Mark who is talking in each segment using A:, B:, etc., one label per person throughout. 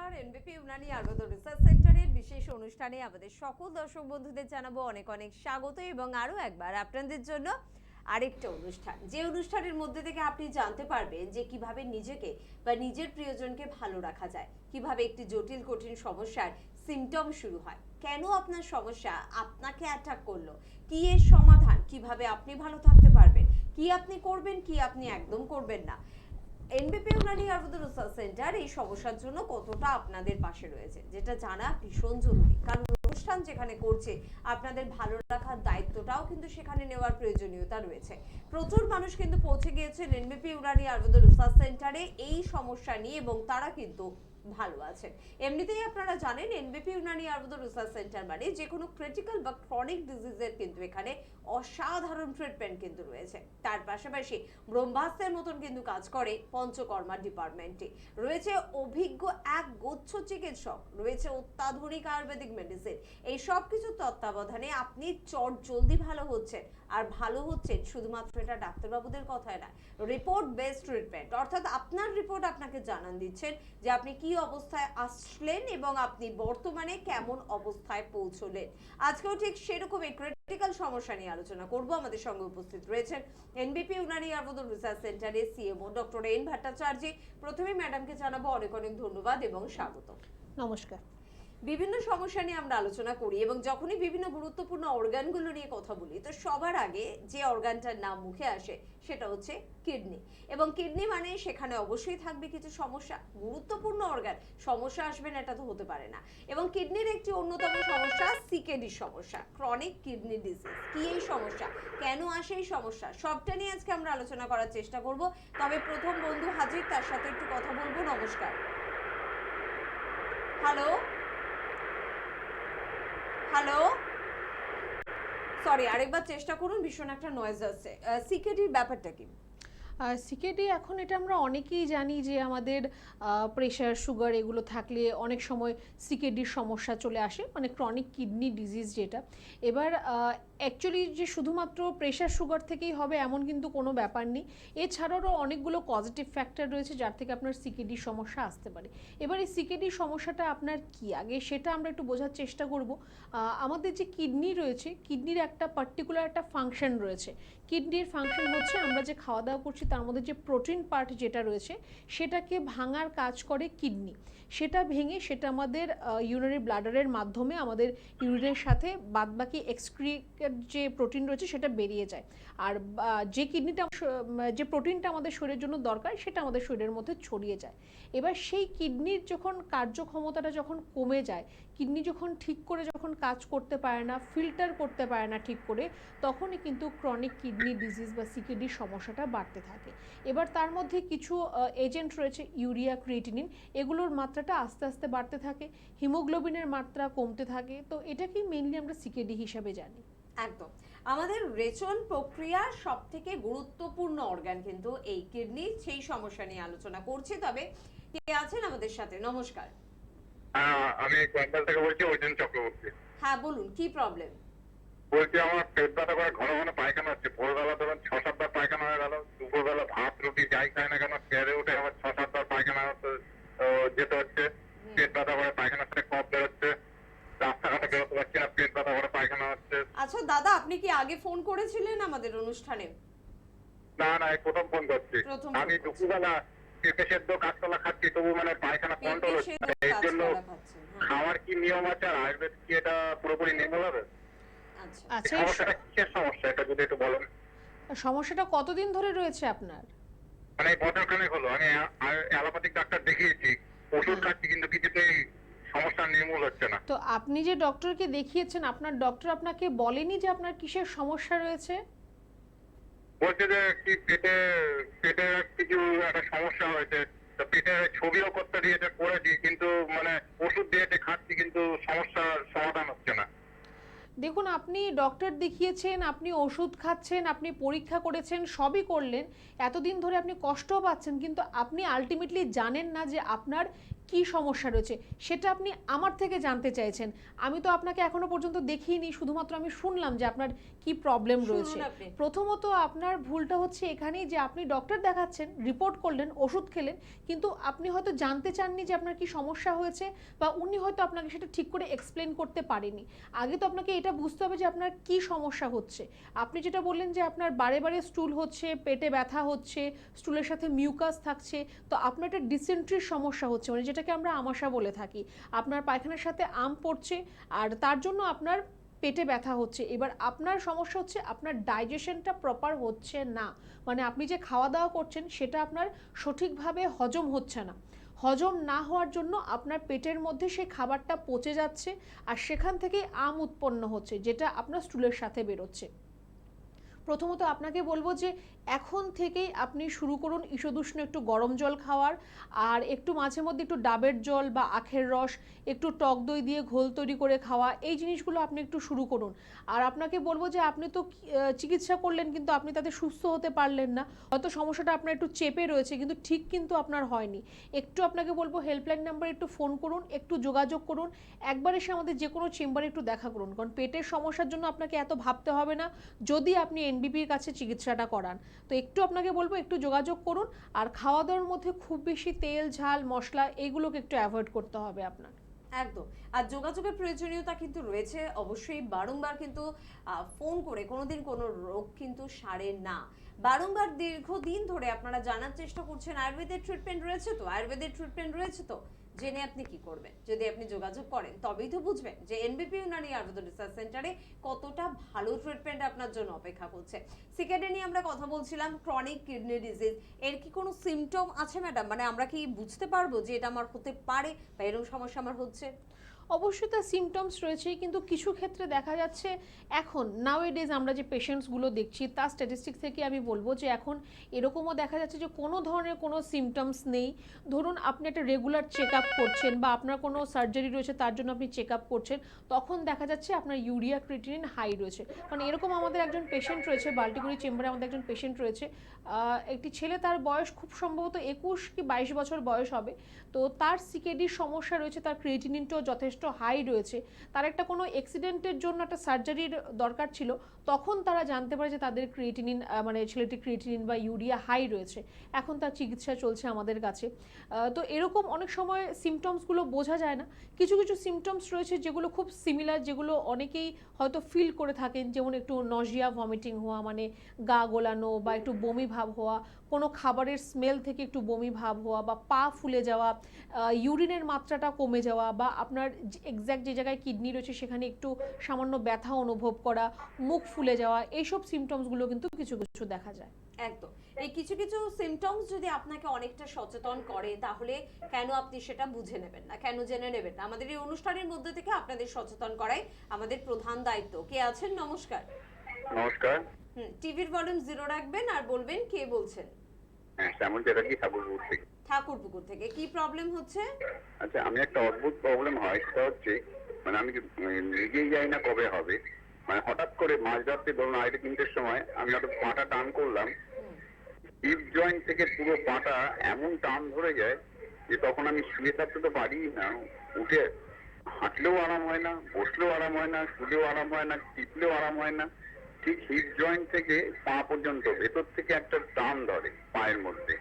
A: নমস্কার। এনবিপি ইউনানি আয়ুর্বেদ রিসার্চ সেন্টারের বিশেষ অনুষ্ঠানে আমাদের সকল দর্শক বন্ধুদের জানাবো অনেক অনেক স্বাগত এবং আরো একবার আপনাদের জন্য আরেকটা অনুষ্ঠান, যে অনুষ্ঠানের মধ্যে থেকে আপনি জানতে পারবেন যে কিভাবে নিজেকে বা নিজের প্রিয়জনকে ভালো রাখা যায়, কিভাবে একটি জটিল কঠিন সমস্যার সিমটম শুরু হয়, কেন আপনার সমস্যা আপনাকে অ্যাটাক করলো, কি এর সমাধান, কিভাবে আপনি ভালো থাকতে পারবেন, কি আপনি করবেন, কি আপনি একদম করবেন না। এনবিপি ইউনানি আয়ুর্বেদ রিসার্চ সেন্টার এই সমস্যার জন্য কতটা আপনাদের পাশে রয়েছে, যেটা জানা ভীষণ জরুরি। কারণ অনুষ্ঠান যেখানে করছে আপনাদের ভালো রাখার দায়িত্বটাও কিন্তু সেখানে নেওয়ার প্রয়োজনীয়তা রয়েছে। প্রচুর মানুষ কিন্তু পৌঁছে গিয়েছেন এনবিপি ইউনানি আয়ুর্বেদ রিসার্চ সেন্টারে এই সমস্যা নিয়ে এবং তারা কিন্তু ভালো আছেন। এমনিতেই আপনারা জানেন এনবিপি ইউনানি আয়ুর্বেদ রিসার্চ সেন্টার মানে যে কোনো ক্রিটিক্যাল বা ক্রনিক ডিজিজের কিন্তু এখানে অসাধারণ ট্রিটমেন্ট কিন্তু রয়েছে। তার পাশাপাশি ব্রহ্মাস্ত্রের মতন কিন্তু কাজ করে পঞ্চকর্মা ডিপার্টমেন্টে। রয়েছে অভিজ্ঞ এক গুচ্ছ চিকিৎসক, রয়েছে অত্যাধুনিক আয়ুর্বেদিক মেডিসিন। এই সব কিছু তত্ত্বাবধানে আপনি চট জলদি ভালো হচ্ছেন। আর ভালো হচ্ছেন শুধুমাত্র এটা ডাক্তারবাবুদের কথায় না, রিপোর্ট বেসড ট্রিটমেন্ট, অর্থাৎ আপনার রিপোর্ট আপনাকে জানান দিচ্ছেন যে আপনি কি অবস্থায় আসলেন এবং আপনি বর্তমানে কেমন অবস্থায় পৌঁছলেন। আজকেও ঠিক সেরকম ক্রিটিক্যাল সমস্যা নিয়ে আলোচনা করব। আমাদের সঙ্গে উপস্থিত রয়েছেন এনবিপি ইউনানি আয়ুর্বেদ রিসার্চ সেন্টারের সিএমও ডক্টর এন ভট্টাচার্য। প্রথমে ম্যাডামকে জানাবো অনেক অনেক ধন্যবাদ এবং স্বাগত।
B: নমস্কার।
A: বিভিন্ন সমস্যা নিয়ে আমরা আলোচনা করি এবং যখনই বিভিন্ন গুরুত্বপূর্ণ অর্গানগুলো নিয়ে কথা বলি তো সবার আগে যে অর্গানটার নাম মুখে আসে সেটা হচ্ছে কিডনি। এবং কিডনি মানে সেখানে অবশ্যই থাকবে কিছু সমস্যা। গুরুত্বপূর্ণ অর্গান, সমস্যা আসবে না এটা তো হতে পারে না। এবং কিডনির একটি অন্যতম সমস্যা সিকেডি সমস্যা, ক্রনিক কিডনি ডিজিজ। কি এই সমস্যা, কেন আসে এই সমস্যা, সবটা নিয়ে আজকে আমরা আলোচনা করার চেষ্টা করব। তবে প্রথম বন্ধু হাজির, তার সাথে একটু কথা বলবো। নমস্কার। হ্যালো হ্যালো, সরি আরেকবার চেষ্টা করুন, ভীষণ একটা নয়েজ আসছে। সিকেডির ব্যাপারটা কি?
B: সিকেডি এখন এটা আমরা অনেকেই জানি যে আমাদের প্রেশার সুগার এগুলো থাকলে অনেক সময় সিকেডির সমস্যা চলে আসে, মানে ক্রনিক কিডনি ডিজিজ যেটা। এবার অ্যাকচুয়ালি যে শুধুমাত্র প্রেশার সুগার থেকেই হবে এমন কিন্তু কোনো ব্যাপার নেই। এছাড়াও অনেকগুলো পজিটিভ ফ্যাক্টর রয়েছে যার থেকে আপনার সিকেডির সমস্যা আসতে পারে। এবার এই সিকেডির সমস্যাটা আপনার কি, আগে সেটা আমরা একটু বোঝার চেষ্টা করব। আমাদের যে কিডনি রয়েছে, কিডনির একটা পার্টিকুলার একটা ফাংশন রয়েছে। কিডনির ফাংশন হচ্ছে আমরা যে খাওয়া দাওয়া করছি তার মধ্যে যে প্রোটিন পার্ট যেটা রয়েছে সেটাকে ভাঙার কাজ করে কিডনি। সেটা ভেঙে সেটা আমাদের ইউরিনারি ব্লাডারের মাধ্যমে আমাদের ইউরিনের সাথে বাদবাকি এক্সক্রিটেড যে প্রোটিন রয়েছে সেটা বেরিয়ে যায়। আর যে কিডনিটা যে প্রোটিনটা আমাদের শরীরের জন্য দরকার সেটা আমাদের শরীরের মধ্যে ছড়িয়ে যায়। এবার সেই কিডনির যখন কার্যক্ষমতাটা যখন কমে যায়, কিডনি যখন ঠিক করে যখন কাজ করতে পারে না, ফিল্টার করতে পারে না ঠিক করে, তখনই কিন্তু ক্রনিক কিডনি ডিজিজ বা সিকেডির সমস্যাটা বাড়তে থাকে। এবার তার মধ্যে কিছু এজেন্ট রয়েছে, ইউরিয়া, ক্রিয়েটিনিন, এগুলোর মাত্রাটা আস্তে আস্তে বাড়তে থাকে, হিমোগ্লোবিনের মাত্রা কমতে থাকে। তো এটাকেই মেইনলি আমরা সিকেডি হিসাবে জানি।
A: একদম। আমাদের রেচন প্রক্রিয়ার সব থেকে গুরুত্বপূর্ণ অর্গান কিন্তু এই কিডনি, সেই সমস্যা নিয়ে আলোচনা করছি। তবে কে আছেন আমাদের সাথে? নমস্কার।
C: আমি কোয়েম্বাল থেকে বলছি, অর্জুন চক্রবর্তী।
A: হ্যাঁ বলুন, কি প্রবলেম?
C: বলছি আমার পেট ব্যথা করে, ঘন ঘন পায়খানা হচ্ছে। ভোরবেলা ধরুন 6-7 বার পায়খানা হয়ে গেল, দুপুরবেলা ভাত রুটি যাই খায় না কেন খেয়ে উঠে আবার 6-7 বার পায়খানা যেতে হচ্ছে। পেট ব্যথা করে, পায়খানা থেকে কফ বেরোচ্ছে, রাস্তাঘাটে বেরোতে পারছি না, পেট ব্যথা করে পায়খানা হচ্ছে।
A: আচ্ছা দাদা, আপনি কি আগে ফোন করেছিলেন আমাদের অনুষ্ঠানে?
C: না না, এই প্রথম ফোন করছি।
A: প্রথম
C: আমি দুপুরবেলা পেঁপে সেদ্ধ কাঁচকলা খাচ্ছি, তবু মানে পায়খানা কন্ট্রোল হচ্ছে না। এর জন্য খাওয়ার কি নিয়ম আছে, আর আয়ুর্বেদ কি এটা পুরোপুরি নির্মূল হবে?
A: আচ্ছা,
C: সমস্যাটা কিসের সমস্যা এটা যদি একটু বলেন।
B: সমস্যাটা কতদিন ধরে রয়েছে আপনার?
C: মানে বছরখানেক হলো, আমি অ্যালোপ্যাথিক ডাক্তার দেখিয়েছি, ওষুধ খাচ্ছি, কিন্তু কিছুতেই সমস্যা নির্মূল হচ্ছে না।
B: তো আপনি যে ডক্টরকে দেখিয়েছেন, আপনার ডক্টর আপনাকে বলেনি যে আপনার কিসের সমস্যা রয়েছে?
C: বলছে যে কি পেটে পেটে কিছু একটা সমস্যা হয়েছে, তো পেটের ছবিও করতে দিয়েছে, করেছি, কিন্তু মানে ওষুধ দিয়েছে খাচ্ছি, কিন্তু সমস্যার সমাধান হচ্ছে না।
B: দেখুন, আপনি ডক্টর দেখিয়েছেন, আপনি ওষুধ খাচ্ছেন, আপনি পরীক্ষা করেছেন, সবই করলেন, এতদিন ধরে আপনি কষ্টও পাচ্ছেন, কিন্তু আপনি আলটিমেটলি জানেন না যে আপনার কি সমস্যা রয়েছে সেটা আপনি আমার থেকে জানতে চাইছেন। আমি তো আপনাকে এখনো পর্যন্ত দেখিনি, শুধুমাত্র আমি শুনলাম যে আপনার কি প্রবলেম
A: শুনুন
B: রয়েছে।
A: আপনি।
B: প্রথমত আপনার ভুলটা হচ্ছে এখানেই যে আপনি ডক্টর দেখাচ্ছেন, রিপোর্ট করলেন, ওষুধ খেলেন, কিন্তু আপনি হয়তো জানতে চাননি যে আপনার কি সমস্যা হয়েছে, বা উনি হয়তো আপনাকে সেটা ঠিক করে এক্সপ্লেন করতে পারেনি। আগে তো আপনাকে এটা বুঝতে হবে যে আপনার কি সমস্যা হচ্ছে। আপনি যেটা বললেন যে আপনার বারে বারে স্টুল হচ্ছে, পেটে ব্যথা হচ্ছে, স্টুলের সাথে মিউকাস থাকছে, তো আপনার একটা ডিসেন্ট্রির সমস্যা হচ্ছে, মানে যেটাকে আমরা আমাশা বলে থাকি। আপনার পায়খানার সাথে আম পড়ছে, আর তার জন্য আপনার পেটে ব্যথা হচ্ছে। এবার আপনার সমস্যা হচ্ছে আপনার ডাইজেশনটা প্রপার হচ্ছে না, মানে আপনি যে খাওয়া দাওয়া করছেন সেটা আপনার সঠিকভাবে হজম হচ্ছে না। হজম না হওয়ার জন্য আপনার পেটের মধ্যে সেই খাবারটা পচে যাচ্ছে, আর সেখান থেকেই আম উৎপন্ন হচ্ছে, যেটা আপনার স্টুলের সাথে বেরোচ্ছে। প্রথমত আপনাকে বলবো যে এখন থেকেই আপনি শুরু করুন ঈষদুষ্ণ একটু গরম জল খাওয়ার, আর একটু মাঝে মধ্যে একটু ডাবের জল বা আখের রস, একটু টক দই দিয়ে ঘোল তৈরি করে খাওয়া, এই জিনিসগুলো আপনি একটু শুরু করুন। আর আপনাকে বলবো যে আপনি তো চিকিৎসা করলেন, কিন্তু আপনি তাতে সুস্থ হতে পারলেন না। হয়তো সমস্যাটা আপনার একটু চেপে রয়েছে, কিন্তু ঠিক কিন্তু আপনার হয়নি। একটু আপনাকে বলবো হেল্পলাইন নাম্বারে একটু ফোন করুন, একটু যোগাযোগ করুন, একবার এসে আমাদের যে কোনো চেম্বারে একটু দেখা করুন। কারণ পেটের সমস্যার জন্য আপনাকে এত ভাবতে হবে না যদি আপনি এনবিপির কাছে চিকিৎসাটা করান। তো একটু আপনাকে বলবো একটু যোগাযোগ করুন, আর খাওয়া দাওয়ার মধ্যে খুব বেশি তেল ঝাল মশলা এইগুলোকে একটু অ্যাভয়েড করতে হবে আপনার।
A: একদম। আর যোগাযোগের প্রয়োজনীয়তা কিন্তু রয়েছে অবশ্যই। বারংবার কিন্তু ফোন করে কোনোদিন কোনো রোগ কিন্তু সারে না। বারংবার দীর্ঘদিন ধরে আপনারা জানার চেষ্টা করছেন আয়ুর্বেদের ট্রিটমেন্ট রয়েছে তো, আয়ুর্বেদের ট্রিটমেন্ট রয়েছে তো, জেনে আপনি কি করবেন? যদি আপনি যোগাযোগ করেন তবেই তো বুঝবেন যে এনবিপি ইউনানি আয়ুর্বেদ রিসার্চ সেন্টারে কতটা ভালো ট্রিটমেন্ট আপনার জন্য অপেক্ষা করছে। সিকেডে নিয়ে আমরা কথা বলছিলাম, ক্রনিক কিডনি ডিজিজ, এর কি কোনো সিমটম আছে ম্যাডাম? মানে আমরা কি বুঝতে পারবো যে এটা আমার হতে পারে বা এরকম সমস্যা আমার হচ্ছে?
B: অবশ্যই তার সিমটমস রয়েছে, কিন্তু কিছু ক্ষেত্রে দেখা যাচ্ছে এখন নাওএডেজ আমরা যে পেশেন্টসগুলো দেখছি তার স্ট্যাটিস্টিক্স থেকে আমি বলবো যে এখন এরকমও দেখা যাচ্ছে যে কোনো ধরনের কোনো সিমটমস নেই। ধরুন আপনি একটা রেগুলার চেক আপ করছেন, বা আপনার কোনো সার্জারি রয়েছে তার জন্য আপনি চেক আপ করছেন, তখন দেখা যাচ্ছে আপনার ইউরিয়া ক্রিয়েটিনিন হাই রয়েছে। কারণ এরকম আমাদের একজন পেশেন্ট রয়েছে, বাল্টিগুড়ি চেম্বারে আমাদের একজন পেশেন্ট রয়েছে, একটি ছেলে, তার বয়স খুব সম্ভবত 21 কি 22 বছর বয়স হবে। তো তার সিকেডির সমস্যা রয়েছে, তার ক্রিয়েটিনিনটাও যথেষ্ট হাই রয়েছে। তার একটা কোনো অ্যাক্সিডেন্টের জন্য একটা সার্জারির দরকার ছিল, তখন তারা জানতে পারে যে তাদের ক্রিয়েটিনিন মানে ছেলেটির ক্রিয়েটিনিন বা ইউরিয়া হাই রয়েছে। এখন তার চিকিৎসা চলছে আমাদের কাছে। তো এরকম অনেক সময় সিমটমসগুলো বোঝা যায় না। কিছু কিছু সিমটমস রয়েছে যেগুলো খুব সিমিলার, যেগুলো অনেকেই হয়তো ফিল করে থাকেন, যেমন একটু নজিয়া ভমিটিং হওয়া, মানে গা গোলানো, বা একটু বমি ভাব হওয়া, কোনো খাবারের স্মেল থেকে একটু বমি ভাব হওয়া, বা পা ফুলে যাওয়া, ইউরিনের মাত্রাটা কমে যাওয়া, বা আপনার এক্স্যাক্ট যে জায়গায় কিডনি রয়েছে সেখানে একটু সামান্য ব্যথা অনুভব করা, মুখ ফুলে যাওয়া, এইসব সিমটমসগুলো কিন্তু কিছু কিছু দেখা যায়।
A: একদম। এই কিছু কিছু সিমটমস যদি আপনাকে অনেকটা সচেতন করে, তাহলে কেন আপনি সেটা বুঝে নেবেন না, কেন জেনে নেবেন না? আমাদের এই অনুষ্ঠানের মধ্যে থেকে আপনাদের সচেতন করাই আমাদের প্রধান দায়িত্ব। কে আছেন? নমস্কার।
C: নমস্কার।
A: টিভির ভলিউম জিরো রাখবেন আর বলবেন কে বলছেন।
C: হ্যাঁ, শ্যামল চ্যাটার্জি, ঠাকুরপুর থেকে।
A: ঠাকুরপুকুর থেকে। কি প্রবলেম হচ্ছে?
C: আচ্ছা, আমি একটা অদ্ভুত প্রবলেম হয়, সেটা হচ্ছে মানে আমি নিজেই যাই না কবে হবে, মানে হঠাৎ করে মাঝরাত্রে ধরুন 2:30টার সময় আমি হয়তো পাটা টান করলাম, হিপ জয়েন্ট থেকে পুরো পাটা এমন টান ধরে যায় যে তখন আমি শুয়ে থাকতে তো পারি না, উঠে হাঁটলেও আরাম হয় না, বসলেও আরাম হয় না, শুলেও আরাম হয় না, টিপলেও আরাম হয় না। ঠিক হিপ জয়েন্ট থেকে পা পর্যন্ত ভেতর থেকে একটা টান ধরে পায়ের মধ্যে,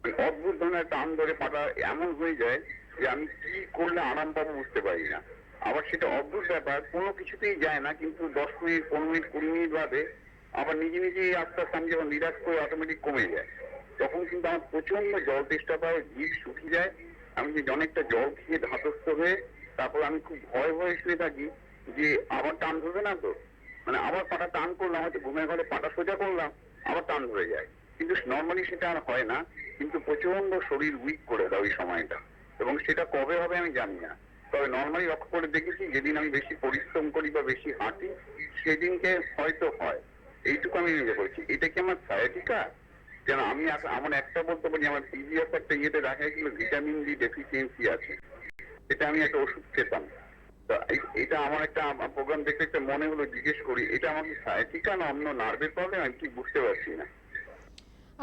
C: মানে অদ্ভুত ধরনের টান ধরে পাটা এমন হয়ে যায় যে আমি কি করলে আরাম পাবো বুঝতে পারি না। আবার সেটা অদ্ভুত ব্যাপার, কোনো কিছুতেই যায় না, কিন্তু 10 মিনিট 15 মিনিট 20 মিনিট বাদে আবার নিজে নিজেই আস্তে আস্তে আমি যখন রিল্যাক্স করে অটোমেটিক কমে যায়। তখন কিন্তু আমার প্রচন্ড জল তেষ্টা পায়, জিভ শুকিয়ে যায়। আমি যে অনেকটা জল খেয়ে ধাতস্থ হয়ে তারপর আমি খুব ভয়ে ভয়ে শুয়ে থাকি যে আবার টান ধরবে না তো, মানে আবার পাটা টান করলাম, হয়তো ঘুমের ঘরে পাটা সোজা করলাম, আবার টান ধরে যায়। কিন্তু নর্মালি সেটা আর হয় না, কিন্তু প্রচন্ড শরীর উইক করে দেয় ওই সময়টা, এবং সেটা কবে হবে আমি জানি না। তবে নর্মালি লক্ষ্য করে দেখেছি যেদিন আমি বেশি পরিশ্রম করি বা বেশি হাঁটি সেদিনকে হয়তো হয়। এইটুকু আমি নিজে বলছি। এটা কি আমার সায়াটিকা? যেন আমি এমন একটা বলতে পারি, আমার পিজিএফ একটা ইয়েতে দেখা গেছিল ভিটামিন ডি ডেফিসিয়েন্সি আছে, এটা আমি একটা ওষুধ খেতাম। এটা আমার একটা প্রোগ্রাম দেখতে একটা মনে হলো জিজ্ঞেস করি, এটা আমার সায়াটিকা না অন্য নার্ভের প্রবলেম, আমি ঠিক বুঝতে পারছি না।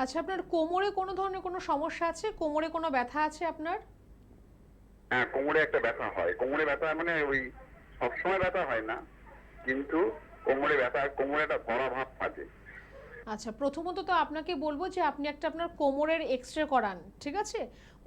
B: আচ্ছা, আপনার কোমরে কোনো ধরনের কোনো সমস্যা আছে? কোমরে কোনো ব্যথা আছে আপনার?
C: হ্যাঁ, কোমরে একটা ব্যথা হয়। কোমরে ব্যথা মানে ওই সবসময় ব্যথা হয় না, কিন্তু কোমরে ব্যথা, কোমরে একটা ধরা ভাব থাকে।
B: আচ্ছা, প্রথমত তো আপনাকে বলবো যে আপনি একটা আপনার কোমরের এক্সরে করান, ঠিক আছে?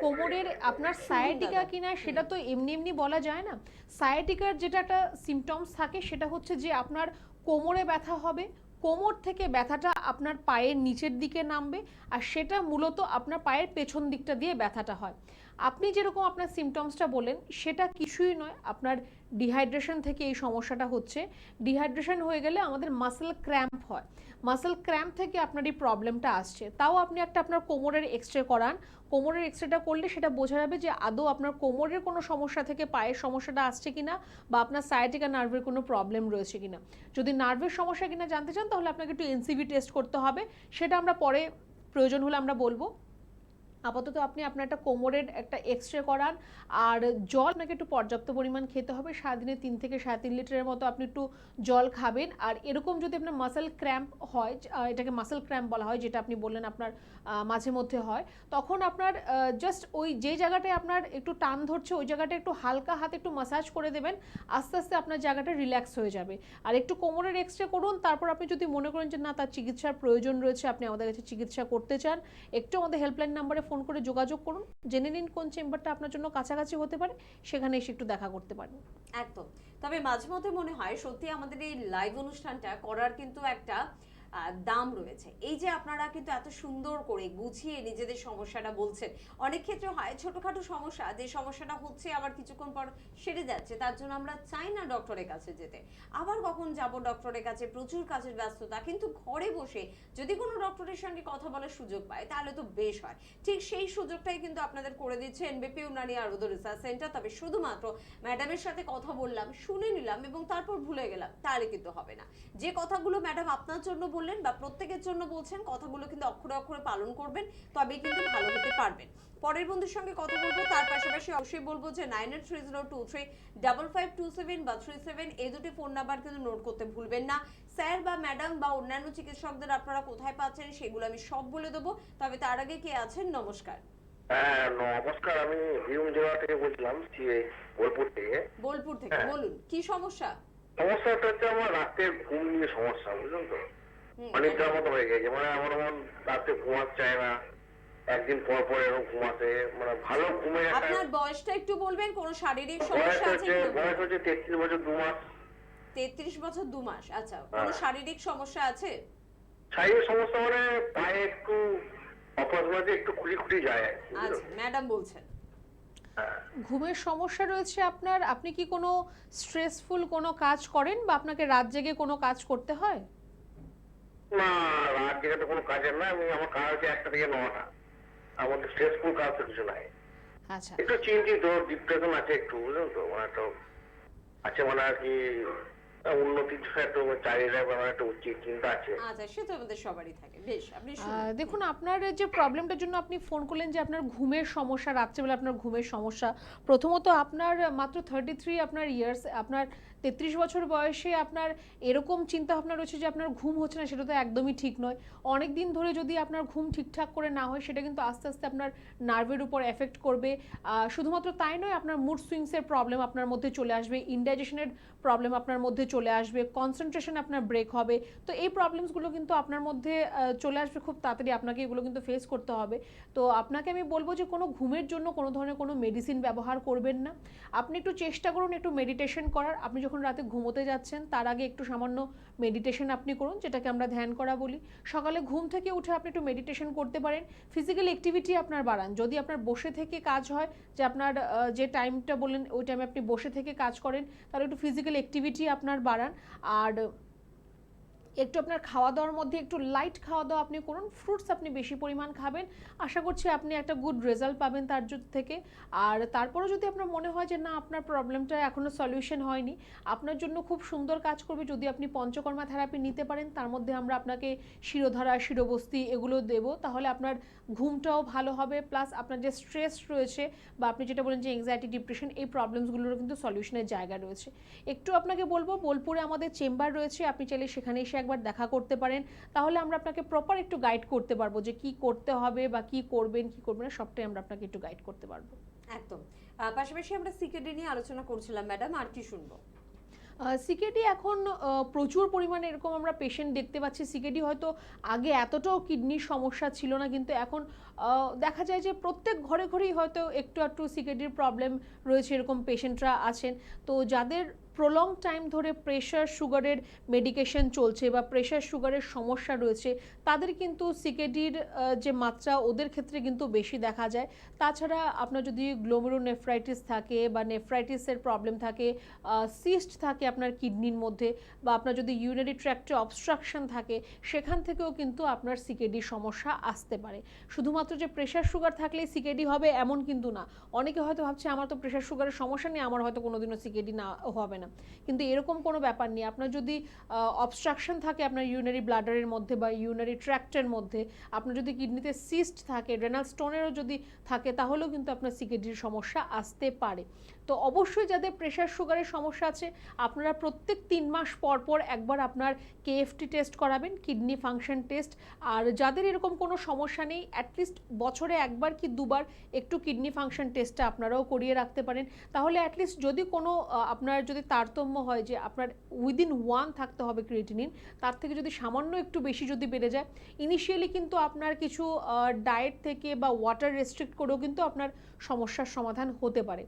B: কোমরের আপনার সায়াটিকা
A: দাদা।
B: কিনা সেটা তো এমনি এমনি বলা যায় না। সায়াটিকার যেটা একটা সিমটমস থাকে সেটা হচ্ছে যে আপনার কোমরে ব্যথা হবে, কোমর থেকে ব্যথাটা আপনার পায়ের নিচের দিকে নামবে, আর সেটা মূলত আপনার পায়ের পেছন দিকটা দিয়ে ব্যথাটা হয়। আপনি যেরকম আপনার সিমটমসটা বলেন সেটা কিছুই নয়, আপনার ডিহাইড্রেশন থেকে এই সমস্যাটা হচ্ছে। ডিহাইড্রেশন হয়ে গেলে আমাদের মাসেল ক্র্যাম্প হয়, মাসেল ক্র্যাম্প থেকে আপনার এই প্রবলেমটা আসছে। তাও আপনি একটা আপনার কোমরের এক্সরে করান। কোমরের এক্সরেটা করলে সেটা বোঝা যাবে যে আদৌ আপনার কোমরের কোনো সমস্যা থেকে পায়ের সমস্যাটা আসছে কিনা, বা আপনার সায়াটিকা নার্ভের কোনো প্রবলেম রয়েছে কিনা। যদি নার্ভের সমস্যা কিনা জানতে চান তাহলে আপনাকে একটু এনসিভি টেস্ট করতে হবে, সেটা আমরা পরে প্রয়োজন হলে আমরা বলবো। আপাতত আপনি আপনার একটা কোমরের একটা এক্সরে করান, আর জল আপনাকে একটু পর্যাপ্ত পরিমাণ খেতে হবে। সারাদিনে 3 থেকে 3.5 লিটারের মতো আপনি একটু জল খাবেন। আর এরকম যদি আপনার মাসেল ক্র্যাম্প হয়, এটাকে মাসেল ক্র্যাম্প বলা হয়, যেটা আপনি বললেন আপনার মাঝে মধ্যে হয়, তখন আপনার জাস্ট ওই যে জায়গাটায় আপনার একটু টান ধরছে ওই জায়গাটা একটু হালকা হাতে একটু মাসাজ করে দেবেন, আস্তে আস্তে আপনার জায়গাটা রিল্যাক্স হয়ে যাবে। আর একটু কোমরের এক্সরে করুন, তারপর আপনি যদি মনে করেন যে না তার চিকিৎসার প্রয়োজন রয়েছে, আপনি আমাদের কাছে চিকিৎসা করতে চান, একটু আমাদের হেল্পলাইন নাম্বারে ফোন করে যোগাযোগ করুন, জেনে নিন কোন চেম্বারটা আপনার জন্য কাছাকাছি হতে পারে, সেখানে এসে একটু দেখা করতে পারেন।
A: একদম। তবে মাঝে মধ্যে মনে হয় সত্যি আমাদের এই লাইভ অনুষ্ঠানটা করার কিন্তু একটা দাম রয়েছে। এই যে আপনারা কিন্তু এত সুন্দর করে গুছিয়ে নিজেদের সমস্যাটা বলছেন, অনেক ক্ষেত্রে হয় ছোটখাটো সমস্যা, যে সমস্যাটা হচ্ছে আবার কিছুক্ষণ পর সেরে যাচ্ছে, তার জন্য আমরা চাই না ডক্টরের কাছে যেতে। আবার কখন যাব ডক্টরের কাছে, প্রচুর কাজের ব্যস্ততা, কিন্তু ঘরে বসে যদি কোনো ডক্টরের সঙ্গে কথা বলার সুযোগ পায় তাহলে তো বেশ হয়। ঠিক সেই সুযোগটাই কিন্তু আপনাদের করে দিচ্ছে এনবিপি উনানি আরুদ রিসার্চ সেন্টার। তবে শুধুমাত্র ম্যাডামের সাথে কথা বললাম, শুনে নিলাম এবং তারপর ভুলে গেলাম তাহলে কিন্তু হবে না। যে কথাগুলো ম্যাডাম আপনার জন্য বললেন বা প্রত্যেকের জন্য বলছেন, কথাগুলো কিন্তু অক্ষরে অক্ষরে পালন করবেন, তবেই কিন্তু ভালো হতে পারবেন। পরের বন্ধুর সঙ্গে কথা বলবো, তার পাশাপাশি অবশ্যই বলবো যে 9830235527 বা 37 এই দুটি ফোন নাম্বার কিন্তু নোট করতে ভুলবেন না। স্যার বা ম্যাডাম বা অন্যান্য চিকিৎসকদের আপনারা কোথায় পাচ্ছেন সেগুলো আমি সব বলে দেবো। তবে তার আগে কে আছেন? নমস্কার।
C: হ্যাঁ, নমস্কার। আমি হিউম জেলা থেকে বলছিলাম, বোলপুর থেকে।
A: বোলপুর থেকে
C: হ্যাঁ।
A: বলুন কি সমস্যা।
C: সমস্যাটা হচ্ছে আমার রাতে ঘুম নিয়ে সমস্যা, বুঝলেন তো?
A: হুম,
C: অনেকটার মতো হয়ে গেছে, মানে আমার মন রাতে ঘুমাতে চায় না, একদিন পর পর এরকম ঘুমাতে, মানে ভালো ঘুমের একটা
A: আপনার বয়সটা একটু বলবেন, কোনো শারীরিক
C: বয়স
A: সমস্যা আছে
C: হচ্ছে
A: কিনা?
C: বয়স হচ্ছে 33 বছর 2 মাস।
A: 33 বছর 2 মাস, আচ্ছা। কোনো
C: হ্যাঁ।
A: শারীরিক সমস্যা আছে?
C: শারীরিক সমস্যা মানে পায়ে একটু অপরাধ একটু খুলি খুলি যায় আর কি, বুঝলেন?
A: আচ্ছা, ম্যাডাম বলছেন।
C: হ্যাঁ।
B: ঘুমের সমস্যা রয়েছে আপনার, আপনি কি কোনো স্ট্রেসফুল কোনো কাজ করেন বা আপনাকে রাত জেগে কোনো কাজ করতে হয়?
C: না, রাত জেগে তো কোনো কাজের না, আমি আমার কাজ হচ্ছে 1টা থেকে 9টা। আমার তো স্ট্রেসফুল কাজ তো কিছু নাই।
B: আচ্ছা,
C: একটু চিন্তিত, ডিপ্রেশন আছে একটু, বুঝলেন তো? মানে তো আছে, মানে আর কি উন্নতির জন্য একটু চাহিদা, মানে একটা চিন্তা আছে।
A: আচ্ছা, সে তো আমাদের সবারই থাকে। বেশ, আপনি শুনুন।
B: দেখুন, আপনার যে প্রবলেমটার জন্য আপনি ফোন করলেন যে আপনার ঘুমের সমস্যা, রাত্রেবেলা আপনার ঘুমের সমস্যা, প্রথমত আপনার মাত্র 33 আপনার ইয়ার্স, আপনার 33 বছর বয়সে আপনার এরকম চিন্তা ভাবনা রয়েছে যে আপনার ঘুম হচ্ছে না, সেটা তো একদমই ঠিক নয়। অনেক দিন ধরে যদি আপনার ঘুম ঠিকঠাক করে না হয় সেটা কিন্তু আস্তে আস্তে আপনার নার্ভের উপর এফেক্ট করবে। শুধুমাত্র তাই নয়, আপনার মুড সুইংসের প্রবলেম আপনার মধ্যে চলে আসবে, ইনডাইজেশনের প্রবলেম আপনার মধ্যে চলে আসবে, কনসেন্ট্রেশন আপনার ব্রেক হবে। তো এই প্রবলেমসগুলো কিন্তু আপনার মধ্যে চলে আসবে খুব তাড়াতাড়ি, আপনাকে এগুলো কিন্তু ফেস করতে হবে। তো আপনাকে আমি বলবো যে কোনো ঘুমের জন্য কোনো ধরনের কোনো মেডিসিন ব্যবহার করবেন না। আপনি একটু চেষ্টা করুন একটু মেডিটেশন করার। আপনি যখন রাতে ঘুমোতে যাচ্ছেন তার আগে একটু সামান্য মেডিটেশন আপনি করুন, যেটাকে আমরা ধ্যান করা বলি। সকালে ঘুম থেকে উঠে আপনি একটু মেডিটেশন করতে পারেন। ফিজিক্যাল অ্যাক্টিভিটি আপনার বাড়ান। যদি আপনার বসে থেকে কাজ হয়, যে আপনার যে টাইমটা বললেন ওই টাইমে আপনি বসে থেকে কাজ করেন, তাহলে একটু ফিজিক্যাল অ্যাক্টিভিটি আপনার বাড়ান। আর একটু আপনার খাওয়া দাওয়ার মধ্যে একটু লাইট খাওয়া দাওয়া আপনি করুন, ফ্রুটস আপনি বেশি পরিমাণ খাবেন, আশা করছি আপনি একটা গুড রেজাল্ট পাবেন তার থেকে। আর তারপরেও যদি আপনার মনে হয় যে না আপনার প্রবলেমটা এখনও সলিউশন হয়নি, আপনার জন্য খুব সুন্দর কাজ করবে যদি আপনি পঞ্চকর্মা থেরাপি নিতে পারেন। তার মধ্যে আমরা আপনাকে শিরোধারা, শিরোবস্তি এগুলো দেবো, তাহলে আপনার ঘুমটাও ভালো হবে, প্লাস আপনার যে স্ট্রেস রয়েছে বা আপনি যেটা বলেন যে এংজাইটি, ডিপ্রেশন, এই প্রবলেমসগুলোরও কিন্তু সলিউশনের জায়গা রয়েছে। একটু আপনাকে বলবো, বোলপুরে আমাদের চেম্বার রয়েছে, আপনি চাইলে সেখানে এসে একবার দেখা করতে পারেন, তাহলে আমরা আপনাকে প্রপার একটু গাইড করতে পারবো যে কি করতে হবে বা কি করবেন কি করবেন না, সবটাই আমরা আপনাকে একটু গাইড করতে পারবো।
A: একদম। পাশাপাশি আমরা সিকেডি নিয়ে আলোচনা করছিলাম ম্যাডাম, আর কি শুনবো?
B: সিকেডি এখন প্রচুর পরিমাণে এরকম আমরা পেশেন্ট দেখতে পাচ্ছি। সিকেডি হয়তো আগে এতটাও কিডনির সমস্যা ছিল না, কিন্তু এখন দেখা যায় যে প্রত্যেক ঘরে ঘরেই হয়তো একটু একটু সিকেডির প্রবলেম রয়েছে, এরকম পেশেন্টরা আছেন। তো যাদের প্রলং টাইম ধরে প্রেশার সুগারের মেডিকেশন চলছে বা প্রেশার সুগারের সমস্যা রয়েছে, তাদের কিন্তু সিকেডির যে মাত্রা ওদের ক্ষেত্রে কিন্তু বেশি দেখা যায়। তাছাড়া আপনার যদি গ্লোমেরুনেফ্রাইটিস থাকে বা নেফ্রাইটিসের প্রবলেম থাকে, সিস্ট থাকে আপনার কিডনির মধ্যে, বা আপনার যদি ইউরিনারি ট্র্যাক্টে অবস্ট্রাকশন থাকে, সেখান থেকেও কিন্তু আপনার সিকেডির সমস্যা আসতে পারে। শুধুমাত্র যে প্রেশার সুগার থাকলেই সিকেডি হবে এমন কিন্তু না। অনেকে হয়তো ভাবছে আমার তো প্রেশার সুগারের সমস্যা নেই, আমার হয়তো কোনোদিনও সিকেডি না হবে না, কিন্তু এরকম কোনো ব্যাপার নেই। আপনার যদি অবস্ট্রাকশন থাকে আপনার ইউরিনারি ব্লাডারের মধ্যে বা ইউরিনারি ট্র্যাক্টের মধ্যে, আপনার যদি কিডনিতে সিস্ট থাকে, রেনাল স্টোনেরও যদি থাকে, তাহলেও কিন্তু আপনার সিকেডির সমস্যা আসতে পারে। তো অবশ্যই যাদের প্রেশার সুগারের সমস্যা আছে, আপনারা প্রত্যেক 3 মাস পর পর একবার আপনার কেএফটি টেস্ট করাবেন, কিডনি ফাংশন টেস্ট। আর যাদের এরকম কোনো সমস্যা নেই, অ্যাটলিস্ট বছরে একবার কি দুবার একটু কিডনি ফাংশন টেস্টটা আপনারাও করিয়ে রাখতে পারেন। তাহলে অ্যাটলিস্ট যদি কোনো আপনার যদি তারতম্য হয় যে আপনার উইদিন 1 থাকতে হবে ক্রিয়েটিনিন, তার থেকে যদি সামান্য একটু বেশি যদি বেড়ে যায়, ইনিশিয়ালি কিন্তু আপনার কিছু ডায়েট থেকে বা ওয়াটার রেস্ট্রিক্ট করেও কিন্তু আপনার সমস্যার সমাধান হতে পারে।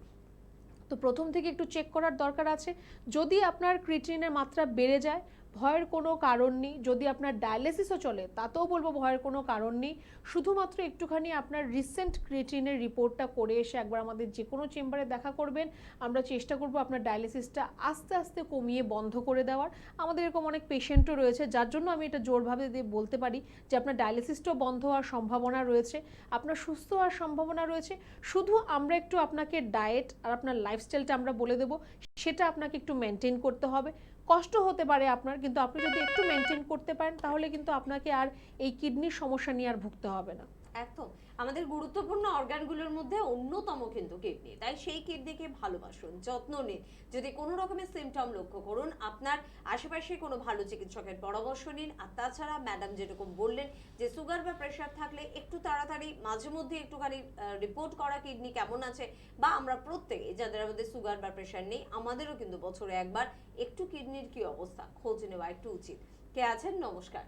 B: তো প্রথম থেকে একটু চেক করার দরকার আছে। যদি আপনার ক্রিয়েটিনিনের মাত্রা বেড়ে যায়, ভয়ের কোনো কারণ নেই। যদি আপনার ডায়ালিসিসও চলে, তাতেও বলবো ভয়ের কোনো কারণ নেই। শুধুমাত্র একটুখানি আপনার রিসেন্ট ক্রিয়েটিনের রিপোর্টটা করে এসে একবার আমাদের যে কোনো চেম্বারে দেখা করবেন। আমরা চেষ্টা করব আপনার ডায়ালিসিসটা আস্তে আস্তে কমিয়ে বন্ধ করে দেওয়ার। আমাদের এরকম অনেক পেশেন্টও রয়েছে, যার জন্য আমি এটা জোরভাবে দিয়ে বলতে পারি যে আপনার ডায়ালিসিসটাও বন্ধ হওয়ার সম্ভাবনা রয়েছে, আপনার সুস্থ হওয়ার সম্ভাবনা রয়েছে। শুধু আমরা একটু আপনাকে ডায়েট আর আপনার লাইফস্টাইলটা আমরা বলে দেবো, সেটা আপনাকে একটু মেনটেন করতে হবে। কষ্ট হতে পারে আপনার, কিন্তু আপনি যদি একটু মেনটেন করতে পারেন, তাহলে কিন্তু আপনাকে আর এই কিডনির সমস্যা নিয়ে আর ভুগতে হবে না।
A: একদম। আমাদের গুরুত্বপূর্ণ অর্গানগুলোর মধ্যে অন্যতম কিন্তু কিডনি, তাই সেই কিডনিকে ভালোবাসুন, যত্ন নিন। যদি কোনো রকমের সিমটম লক্ষ্য করুন, আপনার আশেপাশে কোনো ভালো চিকিৎসকের পরামর্শ নিন। আর তাছাড়া ম্যাডাম যেরকম বললেন যে সুগার বা প্রেশার থাকলে একটু তাড়াতাড়ি মাঝে মধ্যে একটুখানি রিপোর্ট করা কিডনি কেমন আছে, বা আমরা প্রত্যেকে যাদের আমাদের সুগার বা প্রেশার নেই, আমাদেরও কিন্তু বছরে একবার একটু কিডনির কি অবস্থা খোঁজ নেওয়া একটু উচিত। কে আছেন? নমস্কার।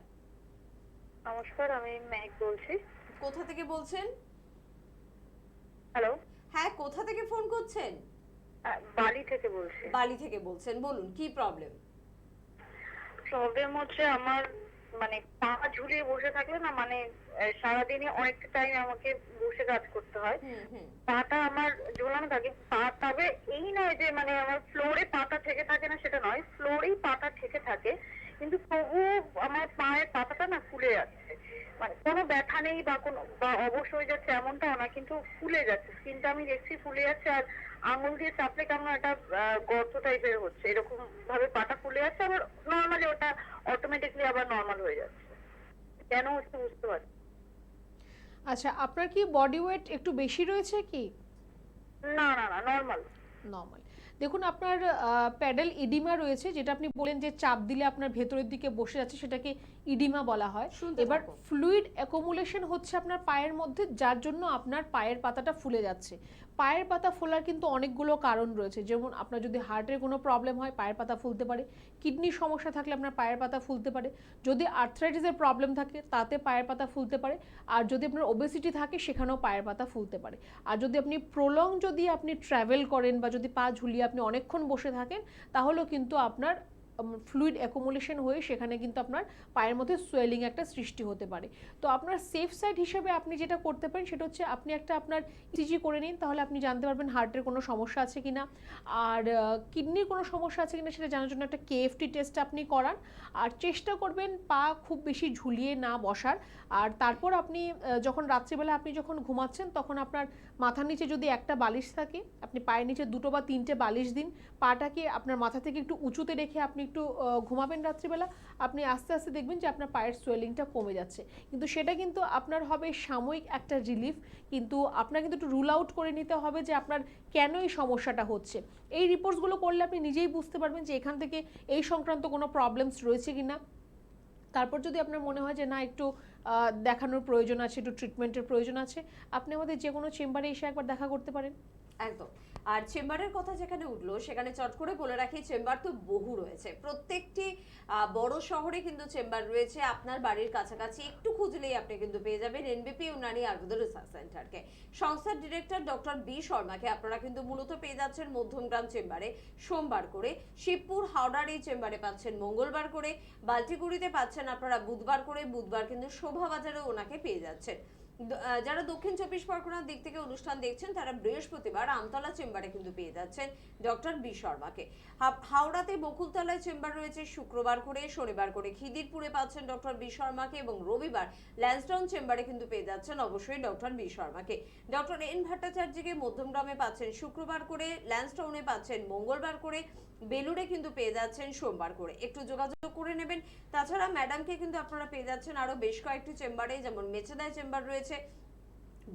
D: নমস্কার, আমি মেঘ বলছি।
A: কোথা থেকে বলছেন?
D: হ্যালো।
A: হ্যাঁ, কোথা থেকে ফোন করছেন?
D: বালি থেকে বলছি।
A: বালি থেকে বলছেন, বলুন কি প্রবলেম?
D: প্রবলেম হচ্ছে আমার মানে পা ঝুলিয়ে বসে থাকলে না, মানে সারাদিনে অনেকটা টাইম আমাকে বসে কাজ করতে হয়। পাটা আমার ঝোলানো থাকে, পা তবে এই নয় যে মানে আমার ফ্লোরে পাটা ঠেকে থাকে না, সেটা নয়, ফ্লোরেই পাটা ঠেকে থাকে, কিন্তু তবুও আমার পায়ের পাতাটা না ফুলে যাচ্ছে। মানে কোনো ব্যথা নেই বা কোনো বা অবশ হয়ে যাচ্ছে এমনটাও না, কিন্তু ফুলে যাচ্ছে, স্কিনটা আমি দেখছি ফুলে যাচ্ছে। আর আঙুল দিয়ে চাপলে কেমন একটা গর্ত টাইপের হচ্ছে, এরকম ভাবে পাটা ফুলে যাচ্ছে। আবার নর্মালি ওটা অটোমেটিকলি আবার নর্মাল হয়ে যাচ্ছে, কেন হচ্ছে বুঝতে পারছি।
B: আচ্ছা, আপনার কি বডি ওয়েট একটু বেশি রয়েছে কি?
D: না না না, নর্মাল।
B: নর্মাল। দেখুন, আপনার প্যাডেল ইডিমা রয়েছে, যেটা আপনি বলেন যে চাপ দিলে আপনার ভেতরের দিকে বসে যাচ্ছে, সেটাকে ইডিমা বলা হয়। এবার ফ্লুইড অ্যাকুমুলেশন হচ্ছে আপনার পায়ের মধ্যে, যার জন্য আপনার পায়ের পাতাটা ফুলে যাচ্ছে। পায়ের পাতা ফোলার কিন্তু অনেকগুলো কারণ রয়েছে, যেমন আপনার যদি হার্টের কোনো প্রবলেম হয়, পায়ের পাতা ফুলতে পারে। কিডনির সমস্যা থাকলে আপনার পায়ের পাতা ফুলতে পারে। যদি আর্থ্রাইটিসের প্রবলেম থাকে, তাতে পায়ের পাতা ফুলতে পারে। আর যদি আপনার ওবেসিটি থাকে, সেখানেও পায়ের পাতা ফুলতে পারে। আর যদি আপনি যদি আপনি ট্রাভেল করেন বা যদি পা ঝুলিয়ে আপনি অনেকক্ষণ বসে থাকেন, তাহলেও কিন্তু আপনার ফ্লুইড অ্যাকুমুলেশন হয়ে সেখানে কিন্তু আপনার পায়ের মধ্যে সোয়েলিং একটা সৃষ্টি হতে পারে। তো আপনার সেফ সাইড হিসেবে আপনি যেটা করতে পারেন, সেটা হচ্ছে আপনি একটা আপনার ইসিজি করে নিন, তাহলে আপনি জানতে পারবেন হার্টের কোনো সমস্যা আছে কিনা, আর কিডনির কোনো সমস্যা আছে কিনা সেটা জানার জন্য একটা কেএফটি টেস্ট আপনি করান। আর চেষ্টা করবেন পা খুব বেশি ঝুলিয়ে না বসার। আর তারপর আপনি যখন রাত্রিবেলা আপনি যখন ঘুমাচ্ছেন, তখন আপনার মাথার নিচে যদি একটা বালিশ থাকে, আপনি পায়ের নিচে 2 বা 3টে বালিশ দিন। পাটাকে আপনার মাথা থেকে একটু উঁচুতে রেখে আপনি একটু ঘুমাবেন রাত্রিবেলা। আপনি আস্তে আস্তে দেখবেন যে আপনার পায়ের সোয়েলিংটা কমে যাচ্ছে। কিন্তু সেটা কিন্তু আপনার হবে সাময়িক একটা রিলিফ, কিন্তু আপনার কিন্তু একটু রুল আউট করে নিতে হবে যে আপনার কেন এই সমস্যাটা হচ্ছে। এই রিপোর্টসগুলো করলে আপনি নিজেই বুঝতে পারবেন যে এখান থেকে এই সংক্রান্ত কোনো প্রবলেমস রয়েছে কি না। তারপর যদি আপনার মনে হয় যে না, একটু দেখানোর প্রয়োজন আছে, একটু ট্রিটমেন্টের প্রয়োজন আছে, আপনি আমাদের যে কোনো চেম্বারে এসে একবার দেখা করতে পারেন।
A: একদম। আর চেম্বারের কথা যেখানে উঠলো সেখানে চট করে বলে রাখি, চেম্বার তো বহু রয়েছে, প্রত্যেকটি বড় শহরে কিন্তু চেম্বার রয়েছে। আপনার বাড়ির কাছাকাছি একটু খুঁজলেই আপনি কিন্তু পেয়ে যাবেন এনবিপি ইউনানি আয়ুর্বেদ রিসার্চ সেন্টারকে। সংস্থার ডিরেক্টর ডক্টর বি শর্মাকে আপনারা কিন্তু মূলত পেয়ে যাচ্ছেন মধ্যমগ্রাম চেম্বারে সোমবার করে, শিবপুর হাওড়ার এই চেম্বারে পাচ্ছেন মঙ্গলবার করে, বাল্টিগুড়িতে পাচ্ছেন আপনারা বুধবার করে, বুধবার কিন্তু শোভাবাজারে ওনাকে পেয়ে যাচ্ছেন। যারা দক্ষিণ চব্বিশ পরগনার দিক থেকে অনুষ্ঠান দেখছেন তারা বৃহস্পতিবার আমতলা চেম্বারে কিন্তু পেয়ে যাচ্ছেন ডক্টর বি শর্মাকে। হাওড়াতে বকুলতলায় চেম্বার রয়েছে শুক্রবার করে, শনিবার করে খিদিরপুরে পাচ্ছেন ডক্টর বি শর্মাকে এবং রবিবার ল্যান্সডাউন চেম্বারে কিন্তু পেয়ে যাচ্ছেন অবশ্যই ডক্টর বি শর্মাকে। ডক্টর এন ভট্টাচার্যকে মধ্যমগ্রামে পাচ্ছেন শুক্রবার করে, ল্যান্সডাউনে পাচ্ছেন মঙ্গলবার করে, বেলুড়ে কিন্তু পেয়ে যাচ্ছেন সোমবার করে। একটু যোগাযোগ করে নেবেন। তাছাড়া ম্যাডামকে কিন্তু আপনারা পেয়ে যাচ্ছেন আরো বেশ কয়েকটি চেম্বারে, যেমন মেচেদায় চেম্বার রয়েছে,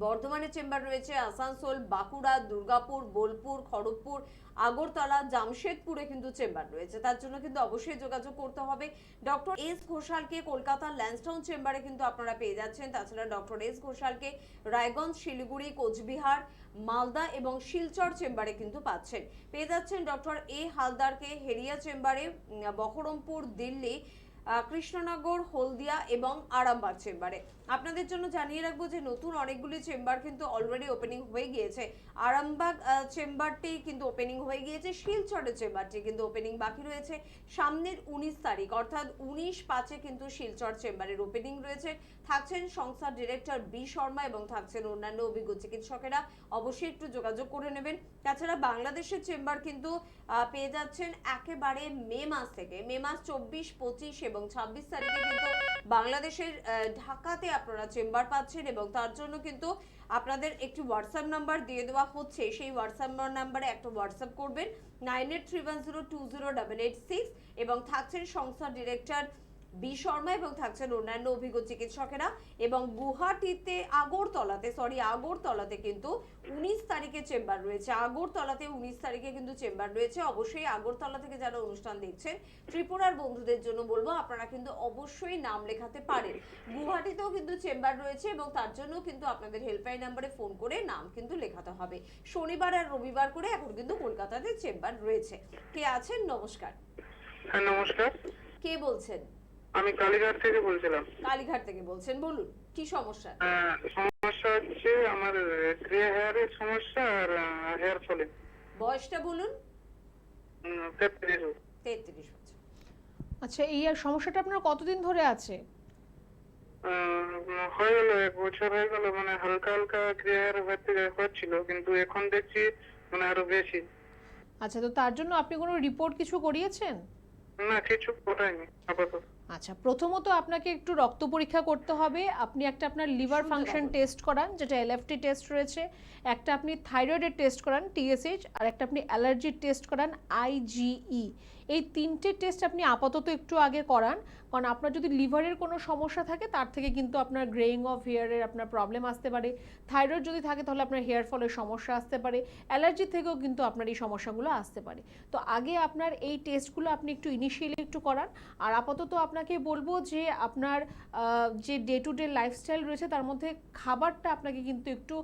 A: বর্ধমানে চেম্বার রয়েছে, আসানসোল, বাঁকুড়া, দুর্গাপুর, বোলপুর, খড়গপুর, আগরতলা, জামশেদপুরে কিন্তু চেম্বার রয়েছে। তার জন্য কিন্তু অবশ্যই যোগাযোগ করতে হবে। ডক্টর এস ঘোষালকে কলকাতার ল্যান্সডাউন চেম্বারে কিন্তু আপনারা পেয়ে যাচ্ছেন। তাছাড়া ডক্টর এস ঘোষালকে রায়গঞ্জ, শিলিগুড়ি, কোচবিহার, মালদা এবং শিলচর চেম্বারে কিন্তু পাচ্ছেন। পেয়ে যাচ্ছেন ডক্টর এ হালদারকে হেরিয়া চেম্বারে, বহরমপুর, দিল্লি, কৃষ্ণনগর, হলদিয়া এবং আরামবাগ চেম্বারে। আপনাদের জন্য জানিয়ে রাখবো যে নতুন অনেকগুলি চেম্বার কিন্তু অলরেডি ওপেনিং হয়ে গিয়েছে। আরামবাগ চেম্বারটি কিন্তু ওপেনিং হয়ে গিয়েছে, শিলচরের চেম্বারটি কিন্তু ওপেনিং বাকি রয়েছে। সামনের 19 তারিখ অর্থাৎ 19/5 কিন্তু শিলচর চেম্বারের ওপেনিং রয়েছে। থাকছেন সংস্থার ডিরেক্টর বি শর্মা এবং থাকছেন অন্যান্য অভিজ্ঞ চিকিৎসকেরা। অবশ্যই একটু যোগাযোগ করে নেবেন। তাছাড়া বাংলাদেশের চেম্বার কিন্তু পেয়ে যাচ্ছেন একেবারে মে মাস থেকে, মে মাস 24, 25 এবং 26 তারিখে কিন্তু বাংলাদেশের ঢাকাতে আপনারা চেম্বার পাচ্ছেন এবং তার জন্য কিন্তু আপনাদের একটি হোয়াটসঅ্যাপ নাম্বার দিয়ে দেওয়া হচ্ছে। সেই হোয়াটসঅ্যাপ নাম্বারে একটা হোয়াটসঅ্যাপ করবেন 9831020886 এবং থাকছেন সংস্থার ডিরেক্টর বি শর্মা এবং থাকছেন অন্যান্য অভিজ্ঞ চিকিৎসকেরা। এবং গুয়াহাটিতে আগরতলাতে কিন্তু 19 তারিখে চেম্বার রয়েছে। আগরতলাতে 19 তারিখে কিন্তু চেম্বার রয়েছে। অবশ্যই আগরতলা থেকে যারা অনুষ্ঠান দেখছেন ত্রিপুরার বন্ধুদের জন্য বলবো আপনারা কিন্তু অবশ্যই নাম লেখাতে পারেন। গুয়াহাটিতেও কিন্তু চেম্বার রয়েছে এবং তার জন্য কিন্তু আপনাদের হেল্পলাইন নাম্বারে ফোন করে নাম কিন্তু লেখাতে হবে। শনিবার আর রবিবার করে এখন কিন্তু কলকাতাতে চেম্বার রয়েছে। কে আছেন? নমস্কার।
E: হ্যাঁ নমস্কার,
A: কে বলছেন?
E: আমি কালীঘাট থেকে বলছিলাম।
A: কালীঘাট থেকে বলছেন, বলুন কি সমস্যা?
E: সমস্যা হচ্ছে আমার গ্রে হেয়ারের সমস্যা আর হেয়ার ফলে।
A: বয়সটা বলুন।
E: 33
A: 33 বছর।
B: আচ্ছা, এই আর সমস্যাটা আপনার কতদিন ধরে আছে?
E: হয়ে গেল 1 বছর হয়ে গেল, মানে হালকা হালকা গ্রে হেয়ার হচ্ছিল কিন্তু এখন দেখছি মানে আরো বেশি।
B: আচ্ছা, তো তার জন্য আপনি কোনো রিপোর্ট কিছু করিয়েছেন?
E: না, কিছু করাইনি আপাতত।
B: আচ্ছা, প্রথমত আপনাকে একটু রক্ত পরীক্ষা করতে হবে। আপনি একটা আপনার লিভার ফাংশন টেস্ট করান, যেটা এলএফটি টেস্ট রয়েছে, একটা আপনি থাইরয়েডের টেস্ট করান টিএসএইচ, আর একটা আপনি অ্যালার্জির টেস্ট করান আইজিই। এই 3টে টেস্ট আপনি আপাতত একটু আগে করান, কারণ আপনার যদি লিভারের কোনো সমস্যা থাকে তার থেকে কিন্তু আপনার গ্রেইং অফ হেয়ারের আপনার প্রবলেম আসতে পারে। থাইরয়েড যদি থাকে তাহলে আপনার হেয়ার ফলের সমস্যা আসতে পারে। অ্যালার্জি থেকেও কিন্তু আপনার এই সমস্যাগুলো আসতে পারে। তো আগে আপনার এই টেস্টগুলো আপনি একটু ইনিশিয়ালি একটু করান। আর আপাতত আপনাকে বলবো যে আপনার যে ডে টু ডে লাইফস্টাইল রয়েছে তার মধ্যে খাবারটা আপনাকে কিন্তু একটু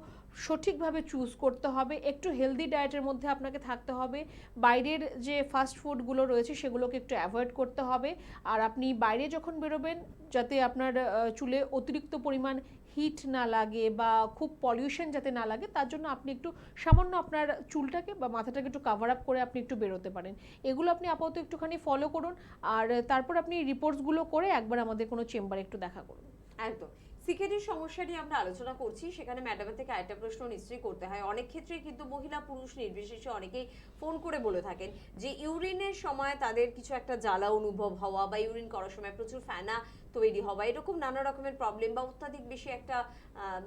B: সঠিকভাবে চুজ করতে হবে। একটু হেলদি ডায়েটের মধ্যে আপনাকে থাকতে হবে। বাইরের যে ফাস্ট ফুডগুলো রয়েছে সেগুলোকে একটু অ্যাভয়েড করতে হবে। আর আপনি বাইরে যখন বেরোবেন যাতে আপনার চুলে অতিরিক্ত পরিমাণ হিট না লাগে বা খুব পলিউশন যাতে না লাগে, তার জন্য আপনি একটু সামান্য আপনার চুলটাকে বা মাথাটাকে একটু কাভার আপ করে আপনি একটু বেরোতে পারেন। এগুলো আপনি আপাতত একটুখানি ফলো করুন। আর তারপর আপনি রিপোর্টসগুলো করে একবার আমাদের কোনো চেম্বারে একটু দেখা করুন।
A: একদম। সিকেডির সমস্যা নিয়ে আমরা আলোচনা করছি, সেখানে ম্যাডামের থেকে আরেকটা প্রশ্ন নিশ্চয়ই করতে হয়। অনেক ক্ষেত্রে কিন্তু মহিলা পুরুষ নির্বিশেষে অনেকেই ফোন করে বলে থাকেন যে ইউরিনের সময় তাদের কিছু একটা জ্বালা অনুভব হওয়া বা ইউরিন করার সময় প্রচুর ফেনা তৈরি হওয়া, এরকম নানা রকমের প্রবলেম বা অত্যাধিক বেশি একটা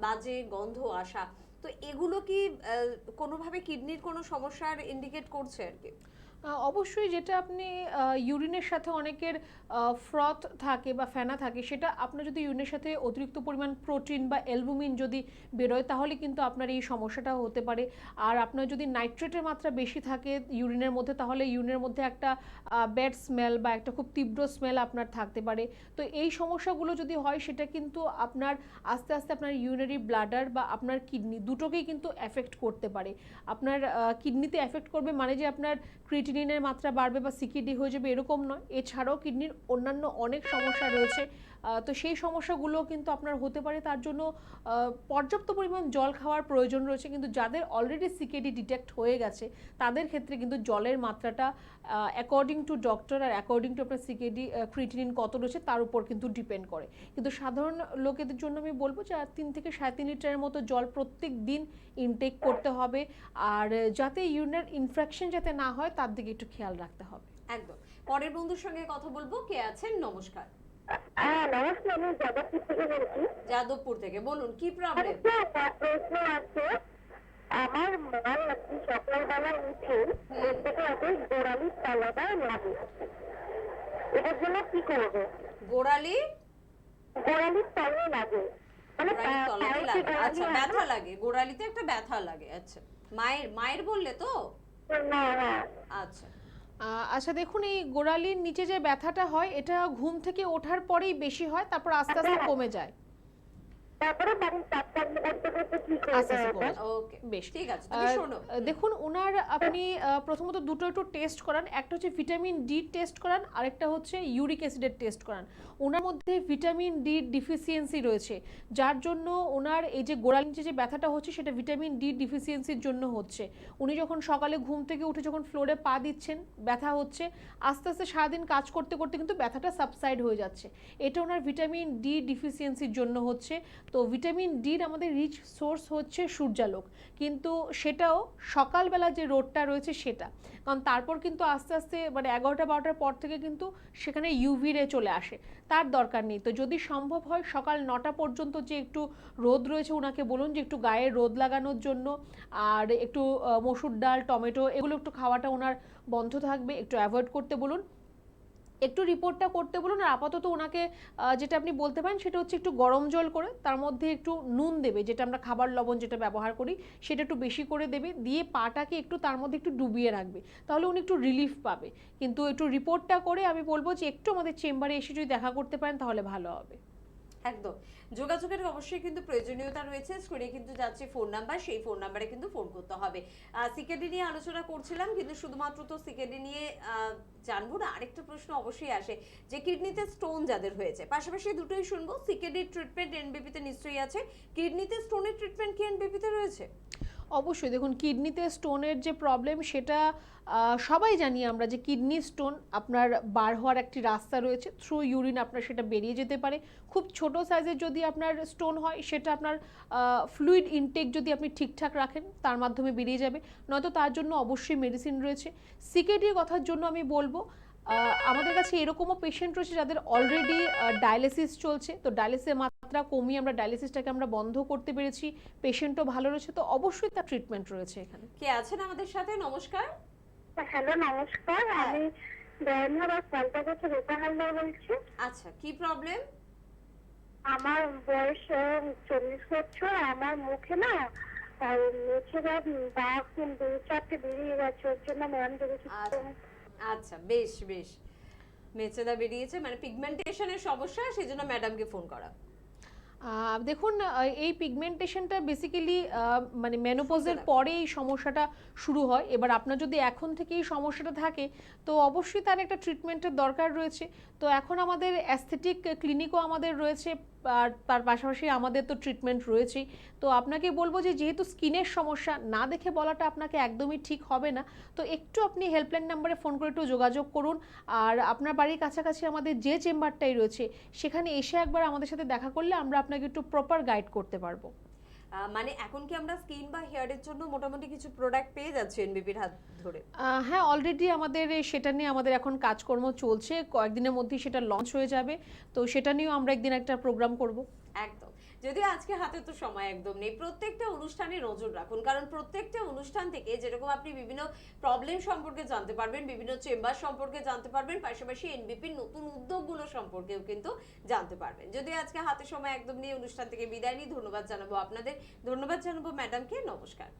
A: বাজে গন্ধ আসা। তো এগুলো কি কোনোভাবে কিডনির কোনো সমস্যার ইন্ডিকেট করছে আর কি?
B: অবশ্যই যেটা আপনি ইউরিনের সাথে অনেকের ফ্রথ থাকে বা ফেনা থাকে, সেটা আপনার যদি ইউরিনের সাথে অতিরিক্ত পরিমাণ প্রোটিন বা অ্যালবুমিন যদি বেরোয় তাহলে কিন্তু আপনার এই সমস্যাটা হতে পারে। আর আপনার যদি নাইট্রেটের মাত্রা বেশি থাকে ইউরিনের মধ্যে তাহলে ইউরিনের মধ্যে একটা ব্যাড স্মেল বা একটা খুব তীব্র স্মেল আপনার থাকতে পারে। তো এই সমস্যাগুলো যদি হয় সেটা কিন্তু আপনার আস্তে আস্তে আপনার ইউরিনারি ব্লাডার বা আপনার কিডনি দুটোকেই কিন্তু এফেক্ট করতে পারে। আপনার কিডনিতে এফেক্ট করবে মানে যে আপনার ক্রিয়েটিনিনের মাত্রা বাড়বে বা সিকিডি হয়ে যাবে এরকম নয়, এছাড়াও কিডনির অন্যান্য অনেক সমস্যা রয়েছে। তো সেই সমস্যাগুলো কিন্তু আপনার হতে পারে, তার জন্য পর্যাপ্ত পরিমাণ জল খাওয়ার প্রয়োজন রয়েছে। কিন্তু যাদের অলরেডি সিকেডি ডিটেক্ট হয়ে গেছে তাদের ক্ষেত্রে কিন্তু জলের মাত্রাটা অ্যাকর্ডিং টু ডক্টর আর অ্যাকর্ডিং টু আপনার সিকেডি ক্রিয়েটিনিন কত রয়েছে তার উপর কিন্তু ডিপেন্ড করে। কিন্তু সাধারণ লোকেদের জন্য আমি বলবো যে 3 থেকে 3.5 লিটারের মতো জল প্রত্যেক দিন ইনটেক করতে হবে, আর যাতে ইউরিনারি ইনফেকশন যাতে না হয় তার দিকে একটু খেয়াল রাখতে হবে।
A: একদম। পরের বন্ধুর সঙ্গে কথা বলবো। কে আছেন? নমস্কার।
D: নমস্কার, আমি যাদবপুর থেকে বলছি।
A: যাদবপুর থেকে বলুন, কি প্রবলেম?
D: একটা প্রশ্ন আছে। আমার মার নাকি সকালবেলা উঠে ঘুম থেকে এত গোড়ালির তলাটা লাগে, এটার জন্য কি করবো?
A: গোড়ালির
D: গোড়ালির তলে লাগে, মানে
A: গোড়ালির তলাতে
D: পায়ের যে
A: লাগে।
D: গোড়ালি
A: আচ্ছা,
D: আছে
A: ব্যথা লাগে, গোড়ালিতে একটা ব্যথা লাগে। আচ্ছা, মায়ের মায়ের বললে তো?
D: না, না,
A: আচ্ছা,
B: আচ্ছা দেখুন, এই গোড়ালির নিচে যে ব্যথাটা হয় এটা ঘুম থেকে ওঠার পরেই বেশি হয়, তারপর আস্তে আস্তে কমে যায়।
D: তারপরে বাড়ির কাজ করতে করতে কি
B: আস্তে আস্তে
D: করতে
B: কমে
D: হবে?
B: যায়।
A: ওকে,
B: বেশ।
A: ঠিক আছে, তুমি শোনো।
B: দেখুন ওনার আপনি প্রথমত দুটো একটু টেস্ট করান, একটা হচ্ছে ভিটামিন ডি টেস্ট করান, আরেকটা হচ্ছে ইউরিক অ্যাসিডের টেস্ট করান। ওনার মধ্যে ভিটামিন ডি ডিফিসিয়েন্সি রয়েছে, যার জন্য ওনার এই যে গোড়ালির নিচে যে ব্যথাটা হচ্ছে সেটা ভিটামিন ডি ডিফিসিয়েন্সির জন্য হচ্ছে। উনি যখন সকালে ঘুম থেকে উঠে যখন ফ্লোরে পা দিচ্ছেন ব্যথা হচ্ছে, আস্তে আস্তে সারাদিন কাজ করতে করতে কিন্তু ব্যথাটা সাবসাইড হয়ে যাচ্ছে। এটা ওনার ভিটামিন ডি ডিফিসিয়েন্সির জন্য হচ্ছে। তো ভিটামিন ডির আমাদের রিচ সোর্স হচ্ছে সূর্যালোক, কিন্তু সেটাও সকালবেলা যে রোদটা রয়েছে সেটা, কারণ তারপর কিন্তু আস্তে আস্তে মানে 11টা-12টার পর থেকে কিন্তু সেখানে ইউভি রে চলে আসে, তার দরকার নেই। তো যদি সম্ভব হয় সকাল 9টা পর্যন্ত যে একটু রোদ রয়েছে ওনাকে বলুন যে একটু গায়ে রোদ লাগানোর জন্য, আর একটু মসুর ডাল টমেটো এগুলো একটু খাওয়াটা ওনার বন্ধ থাকবে, একটু অ্যাভয়েড করতে বলুন, একটু রিপোর্টটা করতে বলুন। আর আপাতত ওনাকে যেটা আপনি বলতে পারেন সেটা হচ্ছে একটু গরম জল করে তার মধ্যে একটু নুন দেবে, যেটা আমরা খাবার লবণ যেটা ব্যবহার করি সেটা একটু বেশি করে দেবে, দিয়ে পাটাকে একটু তার মধ্যে একটু ডুবিয়ে রাখবে, তাহলে উনি একটু রিলিফ পাবে। কিন্তু একটু রিপোর্টটা করে আমি বলবো যে একটু আমাদের চেম্বারে এসে যদি দেখা করতে পারেন তাহলে ভালো হবে।
A: একদম, যোগাযোগের অবশ্যই কিন্তু প্রয়োজনীয়তা রয়েছে। স্ক্রিনে কিন্তু যাচ্ছে ফোন নাম্বার, সেই ফোন নাম্বারে কিন্তু ফোন করতে হবে। সিকেডি নিয়ে আলোচনা করছিলাম, কিন্তু শুধুমাত্র তো সিকেডি নিয়ে জানবো না, আরেকটা প্রশ্ন অবশ্যই আসে যে কিডনিতে স্টোন যাদের হয়েছে, পাশাপাশি দুটোই শুনবো। সিকেডির ট্রিটমেন্ট এনবিপিতে নিশ্চয়ই আছে, কিডনিতে স্টোনের ট্রিটমেন্ট কি এনবিপিতে রয়েছে?
B: অবশ্যই দেখুন, কিডনিতে স্টোনের যে প্রবলেম সেটা সবাই জানি আমরা যে কিডনি স্টোন আপনার বার হওয়ার একটি রাস্তা রয়েছে, থ্রু ইউরিন আপনার সেটা বেরিয়ে যেতে পারে। খুব ছোট সাইজের যদি আপনার স্টোন হয় সেটা আপনার ফ্লুইড ইনটেক যদি আপনি ঠিকঠাক রাখেন তার মাধ্যমে বেরিয়ে যাবে, নয়তো তার জন্য অবশ্যই মেডিসিন রয়েছে। সিকেডির কথার জন্য আমি বলবো আমাদের কাছে এরকমও পেশেন্ট রয়েছে যাদের অলরেডি ডায়ালিসিস চলছে, তো ডায়ালিসিসের মাত্রা কমিয়ে আমরা ডায়ালিসিসটাকে আমরা বন্ধ করতে পেরেছি, পেশেন্টও ভালো রয়েছে, তো অবশ্যই তার ট্রিটমেন্ট রয়েছে এখানে।
A: কে আছেন আমাদের সাথে? নমস্কার।
D: হ্যালো, নমস্কার, আমি দয়ানহার পাল্টা বছর রূপা হালদার বলছি।
A: আচ্ছা, কি প্রবলেম?
D: আমার বয়স 40 বছর। আমার মুখে না নিচে দাগ 2-4টে বেরিয়ে গেছে, ওর জন্য ম্যাম দেখেছি।
A: আচ্ছা, বেশ বেশ, মেচেদা বেরিয়েছে মানে পিগমেন্টেশনের সমস্যা, সেজন্য ম্যাডামকে ফোন করা।
B: দেখুন এই পিগমেন্টেশনটা বেসিক্যালি মানে মেনোপজের পরে এই সমস্যাটা শুরু হয়। এবার আপনার যদি এখন থেকে এই সমস্যাটা থাকে তো অবশ্যই তার একটা ট্রিটমেন্টের দরকার রয়েছে। তো এখন আমাদের অ্যাস্থেটিক ক্লিনিকও আমাদের রয়েছে, আর তার পাশাপাশি আমাদের তো ট্রিটমেন্ট রয়েছেই। তো আপনাকে বলবো যে যেহেতু স্কিনের সমস্যা, না দেখে বলাটা আপনাকে একদমই ঠিক হবে না, তো একটু আপনি হেল্পলাইন নাম্বারে ফোন করে একটু যোগাযোগ করুন। আর আপনার বাড়ির কাছাকাছি আমাদের যে চেম্বারটাই রয়েছে সেখানে এসে একবার আমাদের সাথে দেখা করলে আমরা আপনাকে একটু প্রপার গাইড করতে পারবো।
A: মানে এখন কি আমরা স্কিন বা হেয়ারের জন্য মোটামুটি কিছু প্রোডাক্ট পেয়ে যাচ্ছি এনবিপির হাত ধরে?
B: হ্যাঁ, অলরেডি আমাদের সেটা নিয়ে আমাদের এখন কাজকর্ম চলছে, কয়েকদিনের মধ্যেই সেটা লঞ্চ হয়ে যাবে, তো সেটা নিয়েও আমরা একদিন একটা প্রোগ্রাম করব।
A: একদম, যদিও আজকে হাতে তো সময় একদম নেই, প্রত্যেকটা অনুষ্ঠানে নজর রাখুন, কারণ প্রত্যেকটা অনুষ্ঠান থেকে যেরকম আপনি বিভিন্ন প্রবলেম সম্পর্কে জানতে পারবেন, বিভিন্ন চেম্বার সম্পর্কে জানতে পারবেন, পাশাপাশি এনবিপির নতুন উদ্যোগগুলো সম্পর্কেও কিন্তু জানতে পারবেন। যদিও আজকে হাতে সময় একদম নেই, অনুষ্ঠান থেকে বিদায় নিই। ধন্যবাদ জানাবো আপনাদের, ধন্যবাদ জানাবো ম্যাডামকে, নমস্কার।